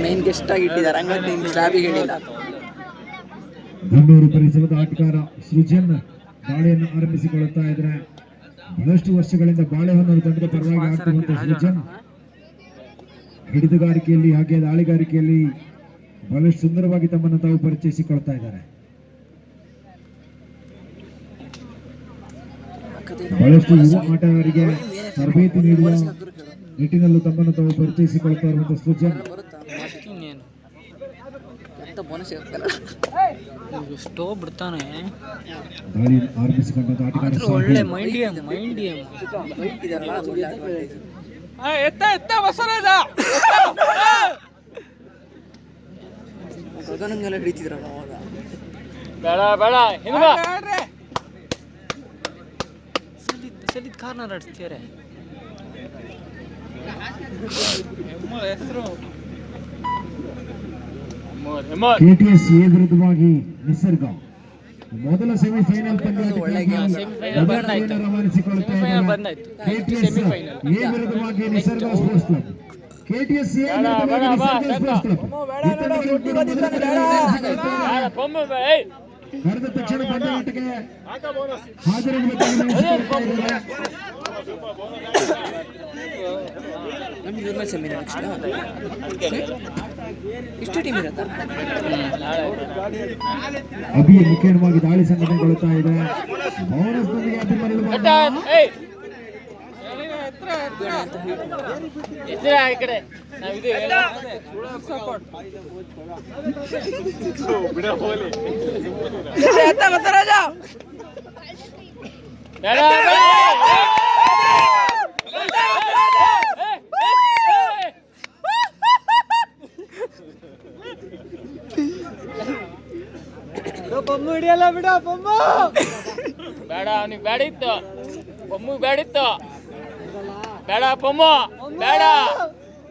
Main guest ಆಗಿ ಇಟ್ಟಿದ್ದಾರೆ, ಹಂಗಂತ ಸ್ಲಾಬಿಗೆ ಹೇಳಿಲ್ಲ. ಗಣ್ಣೂರು ಪರಿಸರದ ಆಟಗಾರ ಸೃಜನ್ ದಾಳಿಯನ್ನು ಆರಂಭಿಸಿಕೊಳ್ಳುತ್ತಾ ಇದ್ರೆ, ಬಹಳಷ್ಟು ವರ್ಷಗಳಿಂದ ಬಾಳೆಹೊನ್ನೂರು ತಂಡದ ಪರವಾಗಿ ಆಡುತ್ತಿರುವಂತಹ ಸೃಜನ್ ಹಿಡಿದುಗಾರಿಕೆಯಲ್ಲಿ ಹಾಗೆ ದಾಳಿಗಾರಿಕೆಯಲ್ಲಿ ಬಹಳಷ್ಟು ಸುಂದರವಾಗಿ ತಮ್ಮನ್ನು ತಾವು ಪರಿಚಯಿಸಿಕೊಳ್ತಾ ಇದ್ದಾರೆ. ಬಹಳಷ್ಟು ಯುವ ಆಟಗಾರರಿಗೆ ತರಬೇತಿ ನೀಡುವ ನಿಟ್ಟಿನಲ್ಲೂ ತಮ್ಮನ್ನು ತಾವು ಪರಿಚಯಿಸಿಕೊಳ್ತಾ ಇರುವಂತಹ ಸೃಜನ್ ಬಿಡ್ತಾನೆ. ದಾಳಿ ಆರಂಭಿಸಿಕೊಂಡಂತ ಆಟಗಾರ ಒಳ್ಳೆ ಮೈಂಡ್ ಗಗನಂಗೆಲ್ಲ ಹಿಡಿತಿದ್ರಲ್ಲ ಅವಾಗ. ಸಲಿದ್ ಕಾರ್ನರ್ ಆಡ್ಸ್ತಿದ್ದಾರೆ. KTS A ವಿರುದ್ಧವಾಗಿ ನಿಸರ್ಗ ಮೊದಲ ಸೆಮಿಫೈನಲ್ ರವಾನಿಸಿಕೊಳ್ಳುತ್ತಾ ಇದ್ದಾರೆ. KTS A ವಿರುದ್ಧವಾಗಿ ನಿಸರ್ಗ ಸ್ಪೋರ್ಟ್ಸ್ ಕ್ಲಬ್. KTS A ಕರೆದ ತಕ್ಷಣ ಪಂದ್ಯಾಟಕ್ಕೆ ಇಷ್ಟು ಟೀಮ್ ಇರತ್ತಾ? ಅಭಿಯ ಮುಖೇನವಾಗಿ ದಾಳಿ ಸಂಘಟನೆಗೊಳ್ಳುತ್ತಾ ಇದೆ. ಬೋನಸ್ನೊಂದಿಗೆ ಅಭಿಮಾನಿಗಳು ಬೊಮ್ಮು ಹಿಡಿಯಲ್ಲ ಬಿಡ. ಬೊಮ್ಮು ಬೇಡ, ಅವನಿಗೆ ಬೇಡ ಇತ್ತು. ಬೊಮ್ಮು ಬೇಡ ಇತ್ತು. ಬೇಡ ಬೊಮ್ಮು ಬೇಡ.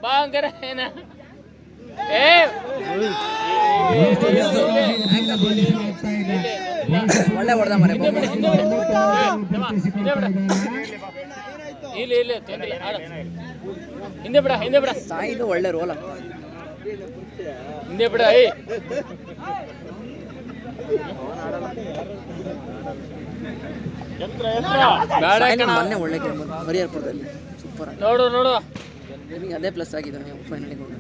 ಬಾ ಹಂಗಾರ ಏನ ಒಳ್ಳೆ ಹೊಡೆದ ಮರೆ. ಇಲ್ಲ ಇಲ್ಲ ತೊಂದ್ರೆ. ಹಿಂದೆ ಬಿಡ, ಹಿಂದೆ ಬಿಡ. ಸಾಯಿದು ಒಳ್ಳೆ ರೋಲ. ಹಿಂದೆ ಬಿಡ. ಮೊನ್ನೆ ಒಳ್ಳೆ ಗೇಮ್ ಹರಿಹರಪುರದಲ್ಲಿ ಸೂಪರ್. ನೋಡು ನೋಡು, ಅದೇ ಪ್ಲಸ್ ಆಗಿದೆ ಫೈನಲಿಗೆ ಹೋಗೋದು.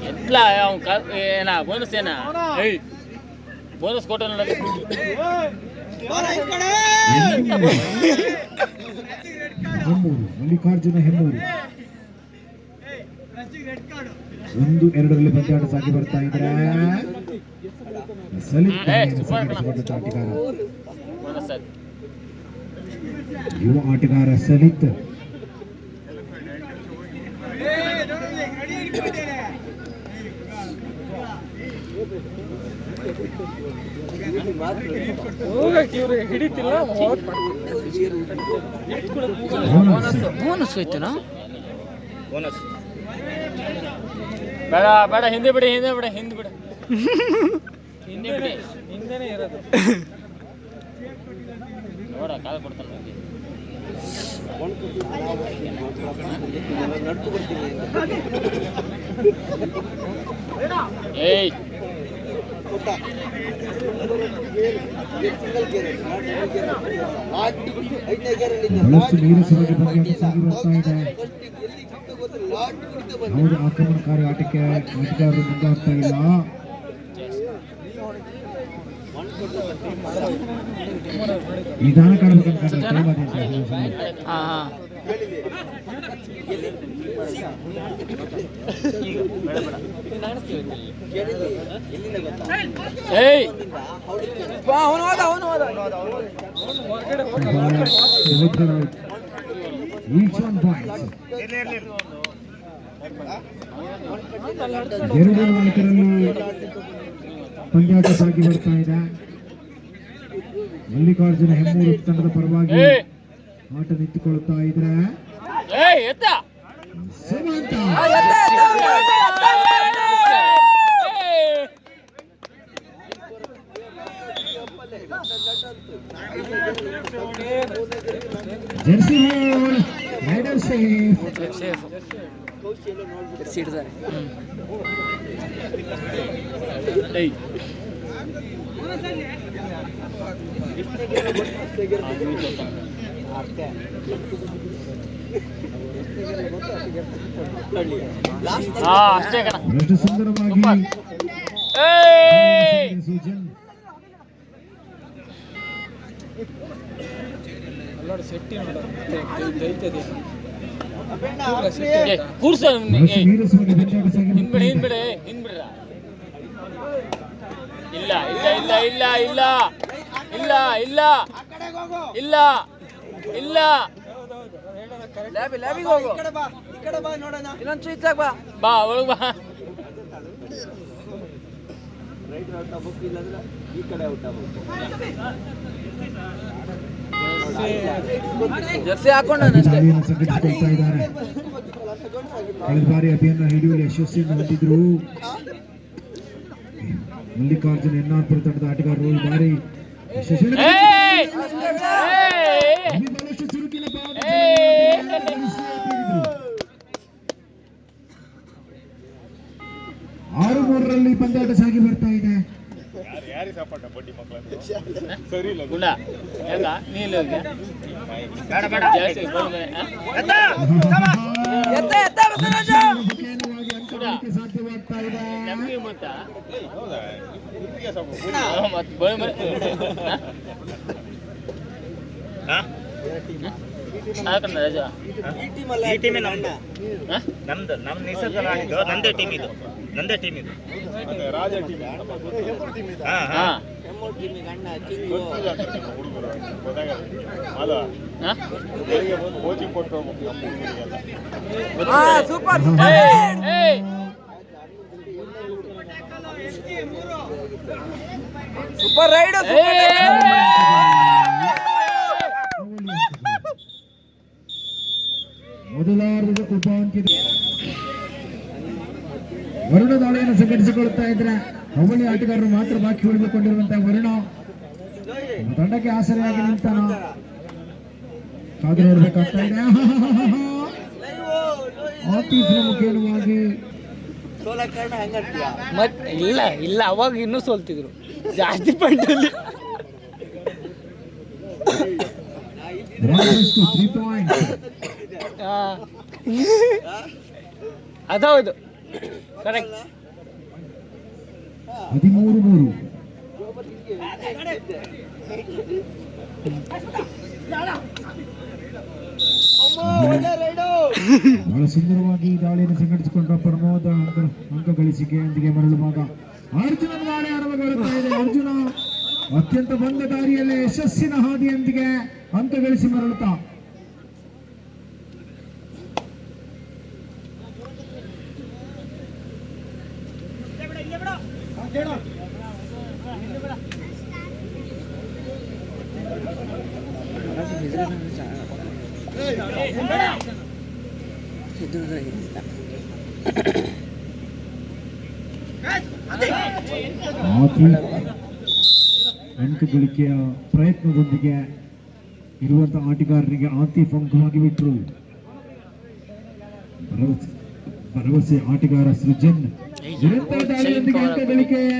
ಎತ್ಲ ಏನ ಬೋನಸ್ ಏನ ಬೋನಸ್ ಕೊಟ್ಟ ನೋಡ. ಮಲ್ಲಿಕಾರ್ಜುನ ಹೆಮ್ಮೂರು 1-2ರಲ್ಲಿ ಪಂದ್ಯಾಟ ಸಾಗಿ ಬರ್ತಾ ಇದ್ರೆ ಯುವ ಆಟಗಾರ ಸಲಿತ್ ಬೋನಸ್ ಹೋಯ್ತನಾ? ಬೇಡ ಬೇಡ, ಹಿಂದೆ ಬಿಡಿ, ಹಿಂದೆ ಬಿಡಿ, ಹಿಂದೆ ಬಿಡಿ, ಹಿಂದೆ ಬಿಡಿ, ಹಿಂದೆನೇ ಇರೋದು. ನೋಡ ಕಾಲ್ ಕೊಡ್ತಾನೆ. ಏಯ್ ಆಕ್ರಮಣಕಾರಿ ಆಟಕ್ಕೆ ಆಟಗಾರರು ಮುಂದಾಗ್ತಾ ಇಲ್ಲ. ನಿಧಾನ ಕಾಣಬೇಕಂತ ಎರಡು ನಾಯಕರಲ್ಲಿ ಪಂದ್ಯಾಟ ಸಾಗಿ ಬರ್ತಾ ಇದೆ. ಮಲ್ಲಿಕಾರ್ಜುನ ಹೆಮ್ಮೂರು ತಂಡದ ಪರವಾಗಿ ಆಟ ನಿಂತುಕೊಳ್ಳುತ್ತಾ ಇದ್ರೆ ಜರ್ಸಿ ಬೋಲ್ ರೈಡರ್ ಸೇಫ್. ಸೇಫ್ ಜರ್ಸಿ ಹಿಡಿದಾರೆ. ಅಷ್ಟೇ ಕಣ. ಎಷ್ಟು ಸುಂದರವಾಗಿ ಸುಜನ್ ಕೂರ್ಸ ನೀರಸವಾಗಿ ಬೆಂಚಾಟ ಸಾಗಿ ಹಿಂದ್ಬಿಡ ಇಲ್ಲ ಇಲ್ಲ ಇಲ್ಲ ಇಲ್ಲ ಇಲ್ಲ ಇಲ್ಲ ಇಲ್ಲ ಇಲ್ಲ ಇಲ್ಲ ಲ್ಯಾಬಿಗೆ ಹೋಗು. ಇನ್ನೊಂದು ಸ್ವಿಚ್ ಆಗ ಬಾ. ಬಾ ಒಳಗೆ ಬಾ. ಜರ್ಸಿ ಹಾಕೊಂಡು ಅಷ್ಟೇ. ದಾಳಿಯನ್ನು ಸಂಘಟಿಸಿಕೊಳ್ತಾ ಇದ್ದಾರೆ. ಕಳೆದ ಬಾರಿ ಅಭಿಯಾನ ಹಿಡಿಯುವಲ್ಲಿ ಯಶಸ್ವಿಯನ್ನು ಹೊಂದಿದ್ರು ಮಲ್ಲಿಕಾರ್ಜುನ್ ಎನ್ಆರ್ಪುರ ತಂಡದ ಆಟಗಾರರು. ಈ ಬಾರಿ ಯಶಸ್ವಿಯನ್ನು ಬಹಳಷ್ಟು ಚುರುಕಿನ ಆರು ಮೂರರಲ್ಲಿ ಪಂದ್ಯಾಟ ಸಾಗಿ ಬರ್ತಾ ಇದೆ. ಗುಣ ಹೆಂಗ ನೀನು ಜಾಸ್ತಿ ಸಾಧ್ಯವಾಗ್ತಾ ಇದೆ. ನಮಗೆ ಗೊತ್ತಾ ಮತ್ತೆ ಬಳಿ ಹಾಕಣ್ಣ ರಜಾ ಈ ಟೀಮೇ ನಮ್ದು ನಮ್ಮ ನಿಸರ್ಗದಲ್ಲಿ ಆಡಿದ್ದು ನಂದೇ ಟೀಮ್ ಇದು Raja team super super raid. ಮೊದಲಾರ್ಧದ ಉಪಾಂತ್ಯದ ವರುಣ ದಾಳಿಯನ್ನು ಸಂಘಟಿಸಿಕೊಳ್ಳುತ್ತಾ ಇದ್ರೆ ಕಬಡ್ಡಿ ಆಟಗಾರರು ಮಾತ್ರ ಬಾಕಿ ಉಳಿದುಕೊಂಡಿರುವಂತಹ ವರುಣ ತಂಡಕ್ಕೆ ಆಸರೆಯಾಗಿ ನಿಂತಾನ. ಕಾದು ನೋಡಬೇಕಾಗ್ತಾ ಇದೆ. ಆತೀಫ್ನ ಮುಖೇನವಾಗಿ ಮತ್ತೆ ಇಲ್ಲ ಇಲ್ಲ ಅವಾಗ ಇನ್ನೂ ಸೋಲ್ತಿದ್ರು ಜಾಸ್ತಿ ಪಂಡಲ್ಲಿ. ಬಹಳಷ್ಟು 3 ಪಾಯಿಂಟ್ ಅದೌದು ಕರೆಕ್ಟ್. 13-3 ಬಹಳ ಸುಂದರವಾಗಿ ದಾಳಿಯನ್ನು ಸಂಘಟಿಸಿಕೊಂಡ ಪ್ರಮೋದ ಅಂಕ ಗಳಿಸಿಕೆಯೊಂದಿಗೆ ಮರಳುವಾಗ ಅರ್ಜುನನ ದಾಳಿ ಆರಂಭಗೊಳ್ಳುತ್ತಾ ಇದೆ. ಅರ್ಜುನ ಅತ್ಯಂತ ಬಂದ ದಾರಿಯಲ್ಲಿ ಯಶಸ್ಸಿನ ಹಾದಿಯೊಂದಿಗೆ ಅಂಕ ಗಳಿಸಿ ಮರಳುತ್ತಾ ಅಂಕ ಗಳಿಕೆಯ ಪ್ರಯತ್ನದೊಂದಿಗೆ ಇರುವಂತಹ ಆಟಗಾರರಿಗೆ ಆತೀಫ್ ಅಂಕವಾಗಿ ಬಿಟ್ಟರು. ಭರವಸೆ ಆಟಗಾರ ಸೃಜನ್ ನಿರಂತರ ದಾಳಿಯೊಂದಿಗೆ ಅಂಕ ಗಳಿಕೆಯ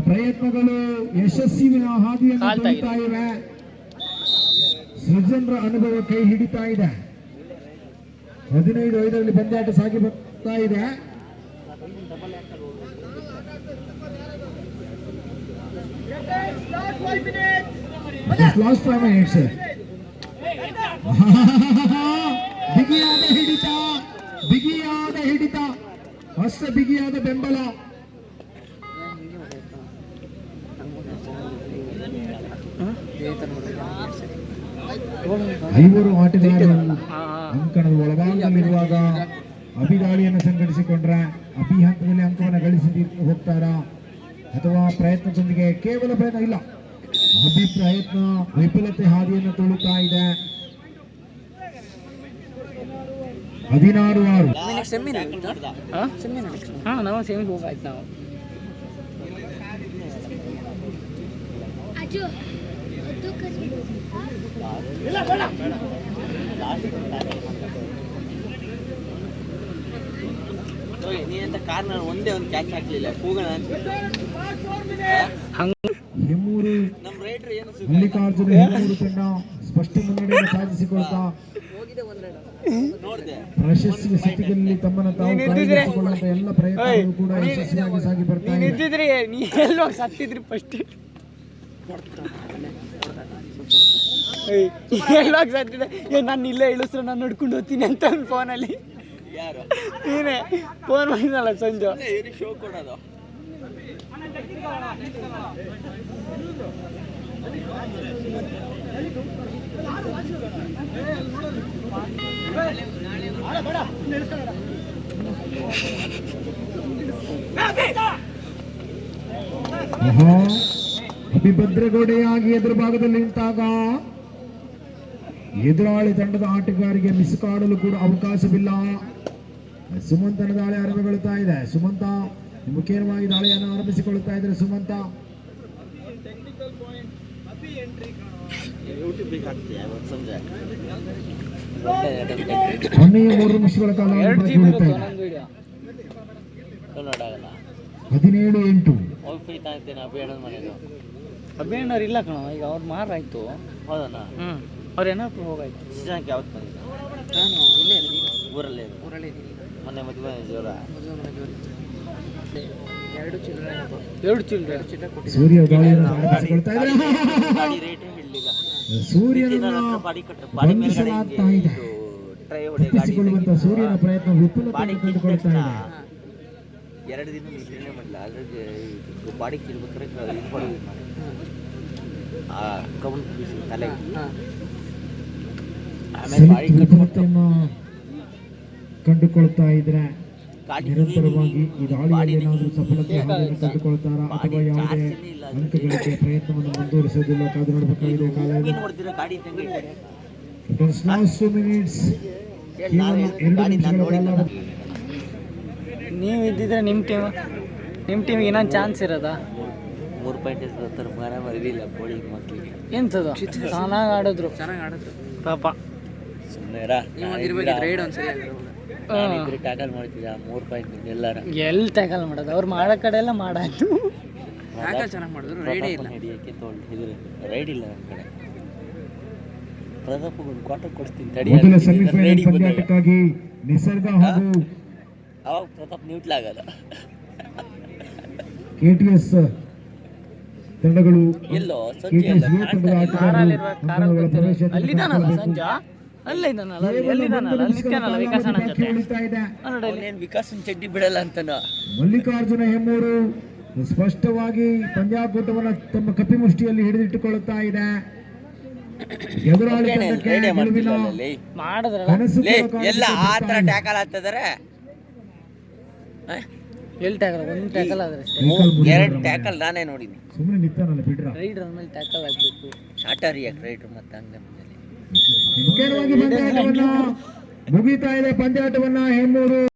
ಪ್ರಯತ್ನಗಳು ಯಶಸ್ವಿನ ಹಾದಿಯನ್ನು ತುಳಿತಾ ಇವೆ. ಸೃಜನ್ರ ಅನುಭವ ಕೈ ಹಿಡಿತಾ ಇದೆ. 15-5ರಲ್ಲಿ ಪಂದ್ಯಾಟ ಸಾಗಿ ಬರ್ತಾ ಇದೆ. Last 5 minutes. ಬಿಗಿಯಾದ ಹಿಡಿತ ಅಷ್ಟ ಬಿಗಿಯಾದ ಬೆಂಬಲ. ಐವರು ಆಟಗಾರರು ಅಂಕಣದ ಒಳಭಾಗದಲ್ಲಿರುವಾಗ ಅಭಿದಾಳಿಯನ್ನು ಸಂಘಟಿಸಿಕೊಂಡ್ರೆ ಅಭಿ ಹಂತದಲ್ಲಿ ಅಂಕವನ್ನು ಗಳಿಸಿ ಹೋಗ್ತಾರ ಅಥವಾ ಪ್ರಯತ್ನದೊಂದಿಗೆ ಕೇವಲ ಪ್ರಯತ್ನ ಇಲ್ಲ, ಅಭಿ ಪ್ರಯತ್ನ ವಿಫಲತೆ ಹಾದಿಯನ್ನು ತುಳುತ್ತಾ ಇದೆ. 16-6 ನಾವು ಸೆಮಿಗೆ ಹೋಗಾಯ್ತು. ನಾವು ಅಜ್ಜು ನೀನಂತ ಕಾರಣ ಒಂದೇ ಒಂದು ಕ್ಯಾಚ್ ಹಾಕ್ಲಿಲ್ಲ ಕೂಗೋಣ ಹೆಮ್ಮೂರು ನಮ್ಮ ರೈಡ್ರು ಏನು ಮಲ್ಲಿಕಾರ್ಜುನ ಹೆಮ್ಮೂರು ತಂಡ ಸ್ಪಷ್ಟ ಮುನ್ನಡೆಯನ್ನು ಸಾಧಿಸಿಕೊಳ್ತಾ ನೋಡಿದೆ ಪ್ರಶಸ್ತಿ ಸ್ಥಿತಿಯಲ್ಲಿ ತಮ್ಮನ್ನು ತಾವು ಕಾಯ್ದಿರಿಸಿಕೊಳ್ಳುವಂತ ಎಲ್ಲ ಪ್ರಯತ್ನಗಳು ಕೂಡ ಯಶಸ್ವಿಯಾಗಿ ಸಾಗಿ ಬರ್ತಾ ಇದೆ. ಇದ್ದಿದ್ರಿ ನೀ ಎಲ್ಲೋಗಿ ಸತ್ತಿದ್ರಿ ಫಸ್ಟ್ ಎಲ್ಲೋಗಿ ಸತ್ತಿದ್ದೆ ನಾನು ಇಲ್ಲೇ ಇಳಿಸ್ರು ನಾನು ನೋಡ್ಕೊಂಡು ಹೋಗ್ತೀನಿ ಅಂತ ಫೋನಲ್ಲಿ ಯಾರು ನೀನೇ ಫೋನ್ ಮಾಡಿದ್ನಲ್ಲ ಸಂಜೆ ಇವ್ರಿಗೆ ಶೋ ಕೊಡೋದು ಅಭಿಭದ್ರಗೋಡೆಯಾಗಿ ಎದುರು ಭಾಗದಲ್ಲಿ ನಿಂತಾಗ ಎದುರಾಳಿ ತಂಡದ ಆಟಗಾರರಿಗೆ ಮಿಸ್ ಕಾಡಲು ಕೂಡ ಅವಕಾಶವಿಲ್ಲ. ಸುಮಂತನ ದಾಳಿ ಆರಂಭಗೊಳ್ಳುತ್ತಾ ಇದೆ. ಸುಮಂತ ಮುಖ್ಯವಾಗಿ ದಾಳಿಯನ್ನು ಆರಂಭಿಸಿಕೊಳ್ಳುತ್ತಾ ಇದ್ದಾರೆ. ಸುಮಂತ ಯೂಟ್ಯೂಬಿಗೆ ಹಾಕ್ತೀಯ ಇವತ್ತು ಸಂಜೆ ಕೊನೆಯ 3 ನಿಮಿಷಗಳ ಕಾಲ ಬಾಕಿ ಉಳಿತಾ ಇದೆ. 17-8 ಅಭಿನವ್ರು ಇಲ್ಲ ಕಣ ಈಗ ಅವ್ರು ಮಾರಾಯ್ತು. ಹೌದಣ್ಣ ಅವ್ರು ಏನಾದ್ರು ಹೋಗಾಯ್ತು. ಸೀಸನ್ಗೆ ಯಾವತ್ತು ಬಂದಿದ್ದ ನಾನು ಇಲ್ಲೇ ಊರಲ್ಲೇ ಊರಲ್ಲಿ ಮೊನ್ನೆ ಮದುವೆ ಜೋರ ಎರಡು ಚಿಲ್ಲರೆ ಕೊಟ್ಟು ಸೂರ್ಯ ದಾಳಿಯನ್ನು ಆರಂಭಿಸಿಕೊಳ್ತಾ ಇದ್ದಾರೆ. ಗಾಡಿ ರೇಟೇ ಹೇಳಲಿಲ್ಲ ಸೂರ್ಯನ ಬಾಡಿ ಕಟ್ಟ ಬಾಡಿ ಮೇಲ್ಗಡೆ ಬಂಧಿಸಲಾಗ್ತಾ ಇದೆ. ಟ್ರೈ ಹೊಡೆ ಗಾಡಿ ತಪ್ಪಿಸಿಕೊಳ್ಳುವಂತ ಸೂರ್ಯನ ಪ್ರಯತ್ನ ವಿಫಲತೆಯನ್ನು ಕಂಡುಕೊಳ್ತಾ ಇದೆ. 2 ದಿನ ನಿದ್ರೆನೇ ಮಾಡಲ್ಲ ಅದ್ರಾಗೆ ಬಾಡಿ ಕಿಲ್ಬೇಕಾದ್ರೆ ಇದು ಹೊಡೆದು ಆ ಕೌಂಟ್ ಬೀಸಿ ತಲೆಗೆ ಆಮೇಲೆ ಬಾಡಿ ವಿಫಲತೆಯನ್ನು ಕಂಡುಕೊಳ್ತಾ ಇದ್ರೆ ಗಾಡಿ ನಿರಂತರವಾಗಿ ಈ ದಾಳಿಯಲ್ಲಿ ಏನಾದರೂ ಸಫಲತೆ ಹಾದಿಯನ್ನು ಕಂಡುಕೊಳ್ತಾರಾ ಅಥವಾ ಯಾವುದೇ ಅಂಕಗಳಿಗೆ ಪ್ರಯತ್ನವನ್ನು ಮುಂದುವರಿಸುವುದಿಲ್ಲ ಕಾದು ನೋಡಬೇಕಾಗಿದೆ. ಕಾಲ ಇದೆ. ಹೊಡೆದಿರೋ ಗಾಡಿ ಇದ್ದಂಗೆ ಇದೆ. ಲಾಸ್ಟ್ 2 ಮಿನಿಟ್ಸ್ ಕೇವಲ 2 ನಿಮಿಷಗಳ ಕಾಲ. ನೀವು ಇದ್ದಿದ್ರೆ ನಿಮ್ಮ ಟೀಮಿಗೆ ಇನ್ನೊಂದು ಚಾನ್ಸ್ ಇರೋದಾ? 3 ಪಾಯಿಂಟ್ ಇರ್ತಾರೆ ಮರ ಮರಲಿಲ್ಲ ಬೋಳಿಂಗ್ ಮಕ್ಕಳಿಗೆ ಎಂಥದ್ದು ಚೆನ್ನಾಗಿ ಆಡಿದ್ರು ಪಾಪ. ಸುಮ್ಮನೆ ರೈಡ್ ನಾನಿದ್ರೆ ಟ್ಯಾಕಲ್ ಮಾಡ್ತಿದ್ದ 3 ಪಾಯಿಂಟ್ ಎಲ್ಲಾರ ಎಲ್ಲಿ ಟ್ಯಾಕಲ್ ಮಾಡೋದು ಅವ್ರು ಮಾಡೋ ಕಡೆ ಎಲ್ಲ ಮಾಡಾಯ್ತು. ಚೆನ್ನಾಗಿ ಮಾಡಿದ್ರು ರೈಡೇ ಇಲ್ಲ ಹಿಡಿಯೋಕ್ಕೆ ತೊಗೊಂಡು ರೈಡ್ ಇಲ್ಲ ನಮ್ಮ ಕಡೆ. ಪ್ರತಾಪ್ ಒಂದು ಕ್ವಾರ್ಟರ್ ಕೊಡ್ತೀನಿ ತಡಿ ಮೊದಲ ಸೆಮಿಫೈನಲ್ ಪಂದ್ಯಾಟಕ್ಕಾಗಿ ನಿಸರ್ಗ ಹಾಗೂ ಅವಾಗ ಪ್ರತಾಪ್ ನ್ಯೂಟ್ಲಾಗಲ್ಲ ಕೆಟಿಎಸ್ ತಂಡಗಳು ಎಲ್ಲೋ ಕೆಟಿಎಸ್ ಯು ತಂಡದ ಆಟಗಾರರು ಅಂಕಣಗಳ ಪ್ರವೇಶವನ್ನು ಅಲ್ಲಿದ್ದಾನಲ್ಲ ಸಂಜಾ ಅಲ್ಲಿದ್ದಾನಲ್ಲ ಎಲ್ಲಿದ್ದಾನಲ್ಲ ನಿತ್ಯಾನಲ್ಲ ವಿಕಾಸನ ಜೊತೆ ಉಳಿತಾ ಇದೆ. ಅವನೇನು ವಿಕಾಸನ್ ಚಡ್ಡಿ ಬಿಡಲ್ಲ ಅಂತನೋ. ಮಲ್ಲಿಕಾರ್ಜುನ ಹೆಮ್ಮೂರು ಸ್ಪಷ್ಟವಾಗಿ ಪಂದ್ಯಾಕೂಟವನ್ನು ತಮ್ಮ ಕಪಿಮುಷ್ಟಿಯಲ್ಲಿ ಹಿಡಿದಿಟ್ಟುಕೊಳ್ಳುತ್ತಾ ಇದೆ. ಎದುರಾಳಿ ತಂಡಕ್ಕೆ ಗೆಲುವಿನ ಮಾಡಿದ್ರಲ್ಲ ಕನಸು ಕೂಡ ಎಲ್ಲ ಆ ಥರ ಕಾಣಿಸುತ್ತಾ ಇದೆ. ಟ್ಯಾಕಲ್ ಆಗ್ತದಾರೆ. ಎಲ್ಲಿ ಟ್ಯಾಕಲ್ ಒಂದು ಟ್ಯಾಕಲ್ ಆದ್ರೆ ಅಷ್ಟೇ. ಕೈಕಾಲು ಮುರಿದು 2 ಟ್ಯಾಕಲ್ ನಾನೇ ನೋಡಿನಿ. ಸುಮ್ಮನೆ ನಿಂತಾನಲ್ಲ ಬಿಡ್ರ. ರೈಡರ್ ಮೇಲೆ ಟ್ಯಾಕಲ್ ಆಗಬೇಕು. ಶಾರ್ಟರ್ ಯಾಕೆ ರೈಡ್ರು ಮತ್ತೆ ಹಂಗೆ ಮುಖ್ಯವಾಗಿ ಪಂದ್ಯಾಟವನ್ನ ಮುಗಿತಾ ಇದೆ. ಪಂದ್ಯಾಟವನ್ನ ಹೆಮ್ಮೂರು